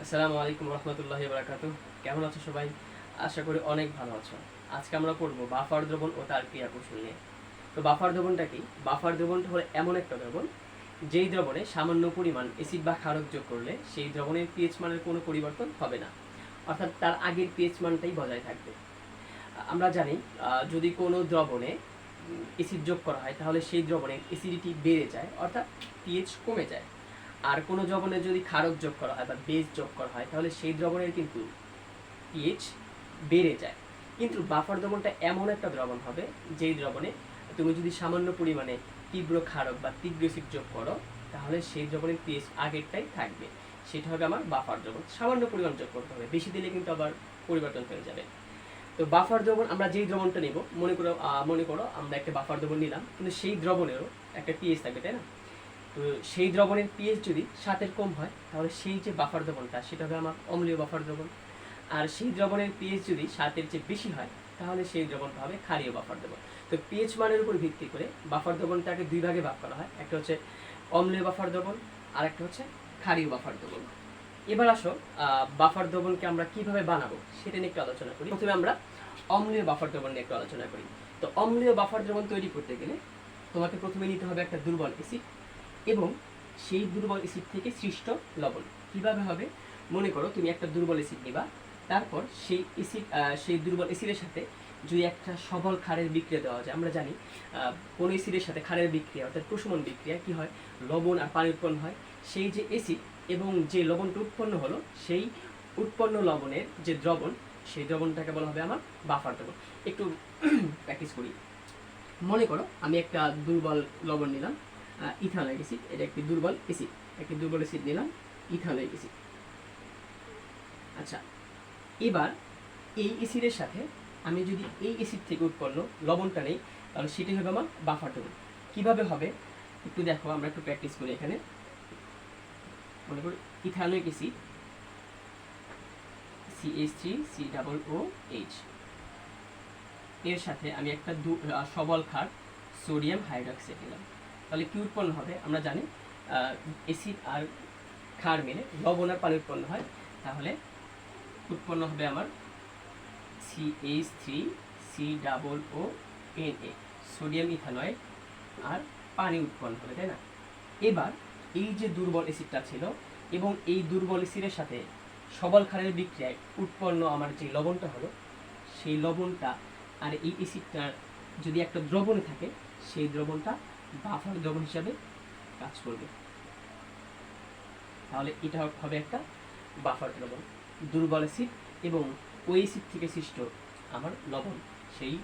আসসালামু আলাইকুম রহমতুল্লাহি বারাকাতুহু। কেমন আছো সবাই? আশা করি অনেক ভালো আছো। আজকে আমরা পড়ব বাফার দ্রবণ ও তার ক্রিয়া কৌশল নিয়ে। তো বাফার দ্রবণটা কি? বাফার দ্রবণটা হলো এমন একটা দ্রবণ যেই দ্রবণে সামান্য পরিমাণ অ্যাসিড বা ক্ষারক যোগ করলে সেই দ্রবণের পিএইচ মানের কোনো পরিবর্তন হবে না, অর্থাৎ তার আগের পিএইচ মানটাই বজায় থাকবে। আমরা জানি যদি কোনো দ্রবণে অ্যাসিড যোগ করা হয় তাহলে সেই দ্রবণের অ্যাসিডিটি বেড়ে যায়, অর্থাৎ পিএইচ কমে যায়। আর কোনো দ্রবণে যদি ক্ষারক যোগ করা হয় বা বেস যোগ করা হয় তাহলে সেই দ্রবণের কিন্তু পিএইচ বেড়ে যায়। কিন্তু বাফার দ্রবণটা এমন একটা দ্রবণ হবে যেই দ্রবণে তুমি যদি সামান্য পরিমাণে তীব্র ক্ষারক বা তীব্র অ্যাসিড যোগ করো তাহলে সেই দ্রবণের পিএইচ আগেরটাই থাকবে। সেটা হবে আমার বাফার দ্রবণ। সামান্য পরিমাণ যোগ করতে হবে, বেশি দিলে কিন্তু আবার পরিবর্তন হয়ে যাবে। তো বাফার দ্রবণ আমরা যেই দ্রবণটা নেব, মনে করো আমরা একটা বাফার দ্রবণ নিলাম, কিন্তু সেই দ্রবণেরও একটা পিএইচ থাকবে, তাই না? তো সেই দ্রবণের পিএইচ যদি 7-এর কম হয় তাহলে সেই যে বাফার দ্রবণটা সেটা হবে আমার অম্লীয় বাফার দ্রবণ। আর সেই দ্রবণের পিএইচ যদি 7-এর চেয়ে বেশি হয় তাহলে সেই দ্রবণটা হবে ক্ষারীয় বাফার দ্রবণ। তো পিএইচ মানের উপর ভিত্তি করে বাফার দ্রবণটাকে দুই ভাগে ভাগ করা হয়, একটা হচ্ছে অম্লীয় বাফার দ্রবণ আর একটা হচ্ছে ক্ষারীয় বাফার দ্রবণ। এবার আসো বাফার দ্রবণকে আমরা কিভাবে বানাবো সেটা নিয়ে একটু আলোচনা করি। প্রথমে আমরা অম্লীয় বাফার দ্রবণ নিয়ে একটু আলোচনা করি। তো অম্লীয় বাফার দ্রবণ তৈরি করতে গেলে তোমাকে প্রথমে নিতে হবে একটা দুর্বল অ্যাসিড এবং সেই দুর্বল অ্যাসিড থেকে সৃষ্ট লবণ। কিভাবে হবে? মনে করো তুমি একটা দুর্বল অ্যাসিড নিবা, তারপর সেই দুর্বল অ্যাসিডের সাথে যদি একটা সবল ক্ষারের বিক্রিয়া দেওয়া যায়। আমরা জানি কোনো অ্যাসিডের সাথে ক্ষারের বিক্রিয়া অর্থাৎ প্রশমন বিক্রিয়া কি হয়, লবণ আর পানি উৎপন্ন হয়। সেই যে অ্যাসিড এবং যে লবণটা উৎপন্ন হলো সেই উৎপন্ন লবণের যে দ্রবণ, সেই দ্রবণটাকে বলা হবে আমার বাফার দ্রবণ। একটু প্র্যাকটিস করি। মনে করো আমি একটা দুর্বল লবণ নিলাম, ইথানয়িক অ্যাসিড। এটা একটি দুর্বল অ্যাসিড, নিলাম ইথানয়িক অ্যাসিড। আচ্ছা, এবার এই অ্যাসিডের সাথে আমি যদি এই অ্যাসিড থেকে উৎপন্ন লবণটা নেই তাহলে সেটি হবে আমার বাফার দ্রবণ। কিভাবে হবে একটু দেখো, আমরা একটু প্র্যাকটিস করি এখানে। মনে করি ইথানয়িক অ্যাসিড CH3COOH, এর সাথে আমি একটা সবল ক্ষার সোডিয়াম হাইড্রক্সাইড নিলাম। তাহলে কি উৎপন্ন হবে? আমরা জানি অ্যাসিড আর ক্ষার মিলে লবণ আর পানি উৎপন্ন হয়। তাহলে উৎপন্ন হবে আমার CH3COONA, সোডিয়াম ইথানয়েড আর পানি উৎপন্ন হবে, তাই না? এবার এই যে দুর্বল অ্যাসিডটা ছিল এবং এই দুর্বল অ্যাসিডের সাথে সবল ক্ষারের বিক্রিয়ায় উৎপন্ন আমার যে লবণটা হলো, সেই লবণটা আর এই অ্যাসিডটার যদি একটা দ্রবণে থাকে সেই দ্রবণটা বাফার দ্রবণ হিসাবে কাজ করবে। তাহলে এটা হবে একটা বাফার দ্রবণ। দুর্বল অ্যাসিড এবং ওই অ্যাসিড থেকে সৃষ্ট আমার লবণ, সেই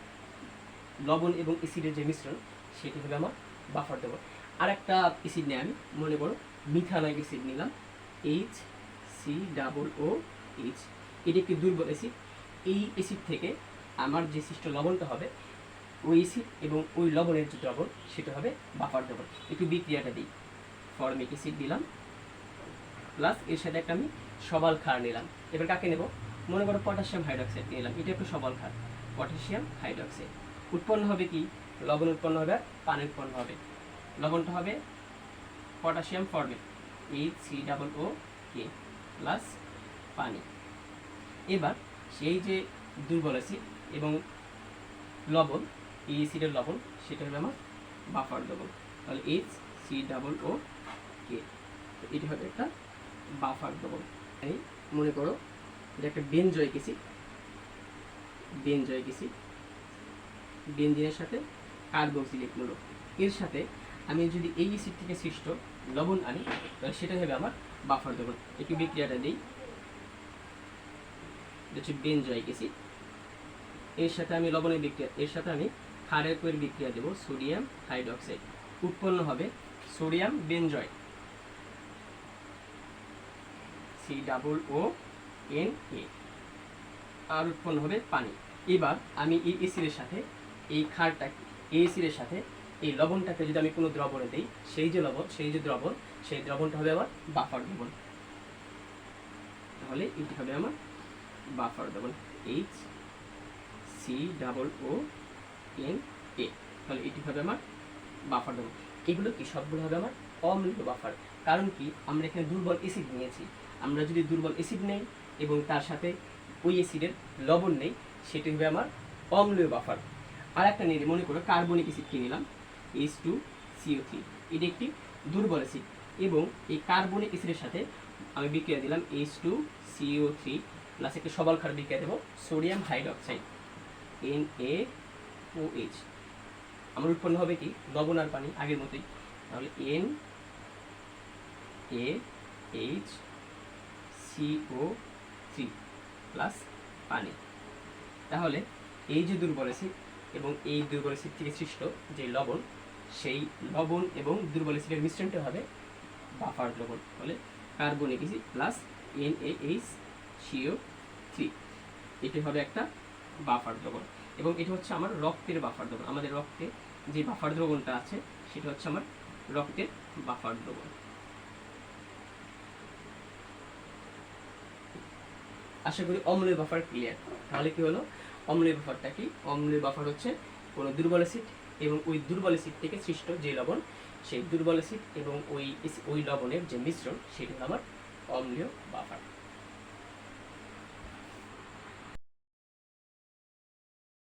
লবণ এবং অ্যাসিডের যে মিশ্রণ সেটি হবে আমার বাফার দ্রবণ। আর একটা অ্যাসিড নিয়ে আমি মনে করো মিথানয়িক অ্যাসিড নিলাম, HCOOH। এটি একটি দুর্বল অ্যাসিড। এই অ্যাসিড থেকে আমার যে সৃষ্ট লবণটা হবে, ওই অ্যাসিড এবং ওই লবণের যে দ্রবণ সেটা হবে বাফার দ্রবণ। একটু বিক্রিয়াটা দিই। ফরমিক অ্যাসিড দিলাম প্লাস এর সাথে একটা আমি সবল ক্ষার নিলাম। এবার কাকে নেব? মনে করো পটাশিয়াম হাইড্রক্সাইড নিলাম। এটা একটু সবল ক্ষার, পটাশিয়াম হাইড্রক্সাইড। উৎপন্ন হবে কি? লবণ উৎপন্ন হবে, পানি উৎপন্ন হবে। লবণটা হবে পটাশিয়াম ফরমেট HCOOK প্লাস পানি। এবার সেই যে দুর্বল অ্যাসিড এবং লবণ, এই অ্যাসিডের লবণ সেটা হবে আমার বাফার দ্রবণ। তাহলে HCOOK, এটি হবে একটা বাফার দ্রবণ। মনে করো এটা একটা বেনজয়িক অ্যাসিড, বেনজিনের সাথে কার্বক্সিলিক মূলক। এর সাথে আমি যদি এই অ্যাসিড থেকে সৃষ্ট লবণ আনি তাহলে সেটা হবে আমার বাফার দ্রবণ। একটু বিক্রিয়াটা দিই। এটা হচ্ছে বেনজয়িক অ্যাসিড, এর সাথে আমি লবণের বিক্রিয়া, এর সাথে আমি ক্ষারের তৈরি বিক্রিয়া দেব, সোডিয়াম হাইড্রক্সাইড। উৎপন্ন হবে সোডিয়াম বেনজয়েড, COONA, আর উৎপন্ন হবে পানি। এবার আমি এই অ্যাসিডের সাথে এই ক্ষারটা, এই অ্যাসিডের সাথে এই লবণটাকে যদি আমি কোনো দ্রবণে দিই, সেই যে লবণ, সেই দ্রবণটা হবে আমার বাফার দ্রবণ। তাহলে এটি হবে আমার বাফার দ্রবণ, HCOONA। তাহলে এটি হবে আমার বাফার দ্রবণ। এগুলো কি? সবগুলো হবে আমার অম্লীয় বাফার। কারণ কি? আমরা এখানে দুর্বল অ্যাসিড নিয়েছি আমরা যদি দুর্বল অ্যাসিড নেই এবং তার সাথে ওই অ্যাসিডের লবণ নেই, সেটি হবে আমার অম্লীয় বাফার। আর একটা নিয়ে মনে করো কার্বনিক অ্যাসিড কি নিলাম, H2CO3, এটি একটি দুর্বল অ্যাসিড এবং এই কার্বনিক অ্যাসিডের সাথে আমি বিক্রিয়া দিলাম H2CO3 প্লাস একটা সবল ক্ষার বিক্রিয়া দেবো সোডিয়াম হাইড্রোক্সাইড NaOH। আমার উৎপন্ন হবে কি লবণ আর পানি আগের মতোই, তাহলে NaHCO3 প্লাস পানি। তাহলে এই যে দুর্বল অ্যাসিড এবং এই দুর্বল অ্যাসিড থেকে সৃষ্ট যে লবণ, সেই লবণ এবং দুর্বল অ্যাসিডের মিশ্রণটা হবে বাফার দ্রবণ, বলে কার্বনিক অ্যাসিড প্লাস NaHCO3, এটি হবে একটা বাফার দ্রবণ। এবং এটা হচ্ছে আমার রক্তের বাফার দ্রবণ। আমাদের রক্তে যে বাফার দ্রবণটা আছে সেটা হচ্ছে আমার রক্তের বাফার দ্রবণ। আশা করি অম্লীয় বাফার ক্লিয়ার। তাহলে কি হলো অম্লীয় বাফারটা কি? অম্লীয় বাফার হচ্ছে কোনো দুর্বল অ্যাসিড এবং ওই দুর্বল অ্যাসিড থেকে সৃষ্ট যে লবণ, সেই দুর্বল অ্যাসিড এবং ওই লবণের যে মিশ্রণ, সেটা হলো আমার অম্লীয় বাফার।